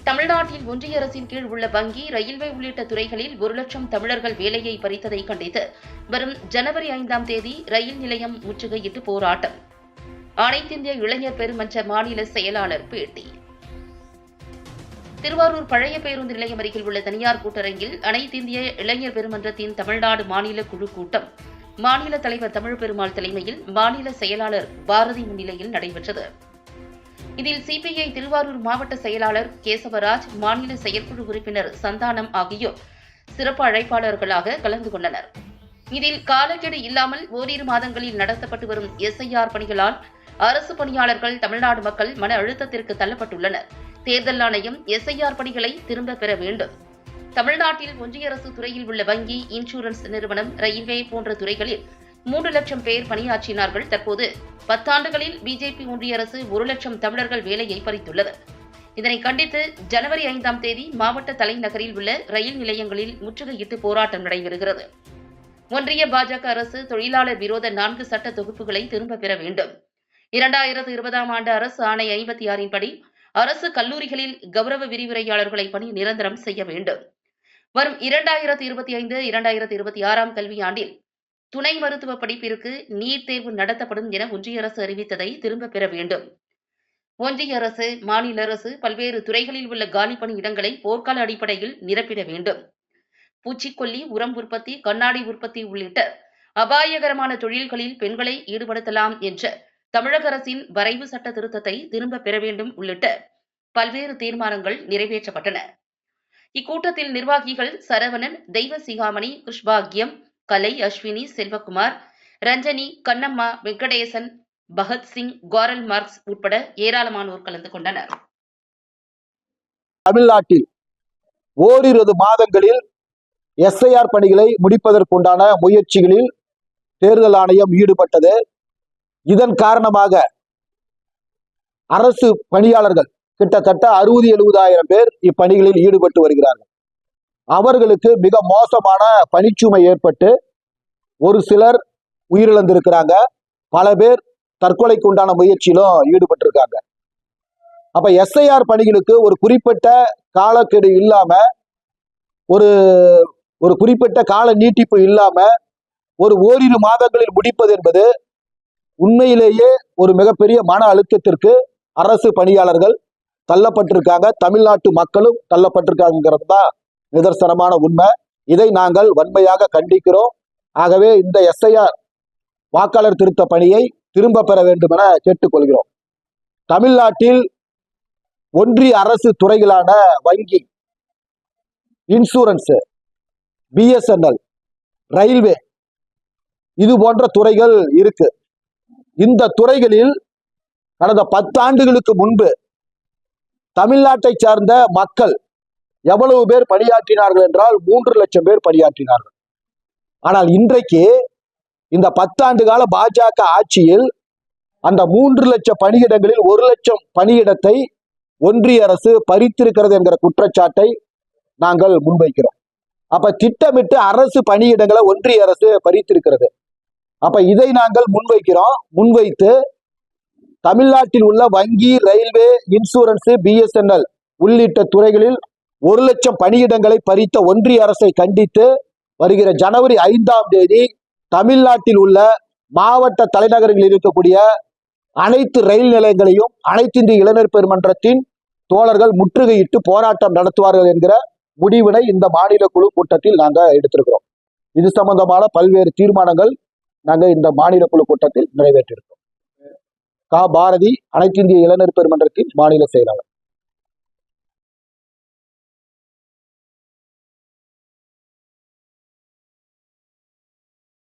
தமிழ்நாட்டில் ஒன்றிய அரசின் கீழ் உள்ள வங்கி, ரயில்வே உள்ளிட்ட துறைகளில் 1 லட்சம் தமிழர்கள் வேலையை பறித்ததை கண்டித்து வரும் ஜனவரி 5ஆம் தேதி ரயில் நிலையம் முற்றுகையிட்டு போராட்டம். அனைத்திந்திய இளைஞர் பெருமன்ற மாநில செயலாளர் பேட்டி. திருவாரூர் பழைய பேருந்து நிலையம் அருகில் உள்ள தனியார் கூட்டரங்கில் அனைத்திந்திய இளைஞர் பெருமன்றத்தின் தமிழ்நாடு மாநில குழு கூட்டம் மாநில தலைவர் தமிழ் பெருமாள் தலைமையில் மாநில செயலாளர் பாரதி முன்னிலையில் நடைபெற்றது. இதில் சிபிஐ திருவாரூர் மாவட்ட செயலாளர் கேசவராஜ், மாநில செயற்குழு உறுப்பினர் சந்தானம் ஆகியோர் சிறப்பு அழைப்பாளர்களாக கலந்து கொண்டனர். இதில் காலக்கெடு இல்லாமல் ஓரிரு மாதங்களில் நடத்தப்பட்டு வரும் எஸ்ஐஆர் பணிகளால் அரசு பணியாளர்கள், தமிழ்நாடு மக்கள் மன அழுத்தத்திற்கு தள்ளப்பட்டுள்ளனர். தேர்தல் ஆணையம் எஸ்ஐஆர் பணிகளை திரும்பப் பெற வேண்டும். தமிழ்நாட்டில் ஒன்றிய அரசு துறையில் உள்ள வங்கி, இன்சூரன்ஸ் நிறுவனம், ரயில்வே போன்ற துறைகளில் 3 லட்சம் பேர் பணியாற்றினார்கள். தற்போது 10 ஆண்டுகளில் பிஜேபி ஒன்றிய அரசு 1 லட்சம் தமிழர்கள் வேலையை பறித்துள்ளது. இதனை கண்டித்து ஜனவரி 5ஆம் தேதி மாவட்ட தலைநகரில் உள்ள ரயில் நிலையங்களில் முற்றுகையிட்டு போராட்டம் நடைபெறுகிறது. ஒன்றிய பாஜக அரசு தொழிலாளர் விரோத 4 சட்ட தொகுப்புகளை திரும்பப் பெற வேண்டும். 2020ஆம் ஆண்டு அரசு ஆணை 56 படி அரசு கல்லூரிகளில் கௌரவ விரிவுரையாளர்களை பணி நிரந்தரம் செய்ய வேண்டும். வரும் 2025-2026ஆம் கல்வியாண்டில் துணை மருத்துவ படிப்பிற்கு நீட் தேர்வு நடத்தப்படும் என ஒன்றிய அரசு அறிவித்ததை திரும்பப் பெற வேண்டும். ஒன்றிய அரசு, மாநில அரசு பல்வேறு துறைகளில் உள்ள காலி பணியிடங்களை போர்க்கால அடிப்படையில் நிரப்பிட வேண்டும். பூச்சிக்கொல்லி, உரம் உற்பத்தி, கண்ணாடி உற்பத்தி உள்ளிட்ட அபாயகரமான தொழில்களில் பெண்களை ஈடுபடுத்தலாம் என்ற தமிழக அரசின் வரைவு சட்ட திருத்தத்தை திரும்பப் பெற வேண்டும் உள்ளிட்ட பல்வேறு தீர்மானங்கள் நிறைவேற்றப்பட்டன. இக்கூட்டத்தில் நிர்வாகிகள் சரவணன், தெய்வசிகாமணி, புஷ்பாகியம், கலை, அஸ்வினி, செல்வகுமார், ரஞ்சனி, கண்ணம்மா, வெங்கடேசன், பகத்சிங், காரல் மார்க்ஸ் உட்பட ஏராளமானோர் கலந்து கொண்டனர். தமிழ்நாட்டில் ஓரிரு மாதங்களில் எஸ்ஐஆர் பணிகளை முடிப்பதற்குண்டான முயற்சிகளில் தேர்தல் ஆணையம் ஈடுபட்டது. இதன் காரணமாக அரசு பணியாளர்கள் கிட்டத்தட்ட 60-70 பேர் இப்பணிகளில் ஈடுபட்டு வருகிறார்கள். அவர்களுக்கு மிக மோசமான பணிச்சுமை ஏற்பட்டு ஒரு சிலர் உயிரிழந்திருக்கிறாங்க. பல பேர் தற்கொலைக்கு உண்டான முயற்சியிலும் ஈடுபட்டிருக்காங்க. அப்ப எஸ்ஐஆர் பணிகளுக்கு ஒரு குறிப்பிட்ட காலக்கெடு இல்லாம, ஒரு குறிப்பிட்ட கால நீட்டிப்பு இல்லாம ஓரிரு மாதங்களில் முடிப்பது என்பது உண்மையிலேயே ஒரு மிகப்பெரிய மன அழுத்தத்திற்கு அரசு பணியாளர்கள் தள்ளப்பட்டிருக்காங்க. தமிழ்நாட்டு மக்களும் தள்ளப்பட்டிருக்காங்கிறது தான் நிதர்சனமான உண்மை. இதை நாங்கள் வன்மையாக கண்டிக்கிறோம். ஆகவே இந்த எஸ்ஐஆர் வாக்காளர் திருத்த பணியை திரும்ப பெற வேண்டும் என கேட்டுக்கொள்கிறோம். தமிழ்நாட்டில் ஒன்றிய அரசு துறைகளான வங்கி, இன்சூரன்ஸ், பிஎஸ்என்எல், ரயில்வே இது போன்ற துறைகள் இருக்கு. இந்த துறைகளில் கடந்த 10 ஆண்டுகளுக்கு முன்பு தமிழ்நாட்டை சார்ந்த மக்கள் எவ்வளவு பேர் பணியாற்றினார்கள் என்றால் 3 லட்சம் பேர் பணியாற்றினார்கள். ஆனால் இன்றைக்கு இந்த 10 ஆண்டு கால பாஜக ஆட்சியில் அந்த 3 லட்சம் பணியிடங்களில் 1 லட்சம் பணியிடத்தை ஒன்றிய அரசு பறித்திருக்கிறது என்கிற குற்றச்சாட்டை நாங்கள் முன்வைக்கிறோம். அப்ப திட்டமிட்டு அரசு பணியிடங்களை ஒன்றிய அரசு பறித்திருக்கிறது. அப்ப இதை நாங்கள் முன்வைத்து தமிழ்நாட்டில் உள்ள வங்கி, ரயில்வே, இன்சூரன்ஸ், பிஎஸ்என்எல் உள்ளிட்ட துறைகளில் 1 லட்சம் பணியிடங்களை பறித்த ஒன்றிய அரசை கண்டித்து வருகிற ஜனவரி 5ஆம் தேதி தமிழ்நாட்டில் உள்ள மாவட்ட தலைநகரங்களில் இருக்கக்கூடிய அனைத்து ரயில் நிலையங்களையும் அனைத்திந்திய இளைஞர் பெருமன்றத்தின் தோழர்கள் முற்றுகையிட்டு போராட்டம் நடத்துவார்கள் என்கிற முடிவினை இந்த மாநில குழு கூட்டத்தில் நாங்கள் எடுத்திருக்கிறோம். இது சம்பந்தமான பல்வேறு தீர்மானங்கள் நாங்கள் இந்த மாநில குழு கூட்டத்தில் நிறைவேற்றியிருக்கோம். பாரதி, அனைத்திந்திய இளைஞர் பெருமன்றத்தின் மாநில செயலாளர்.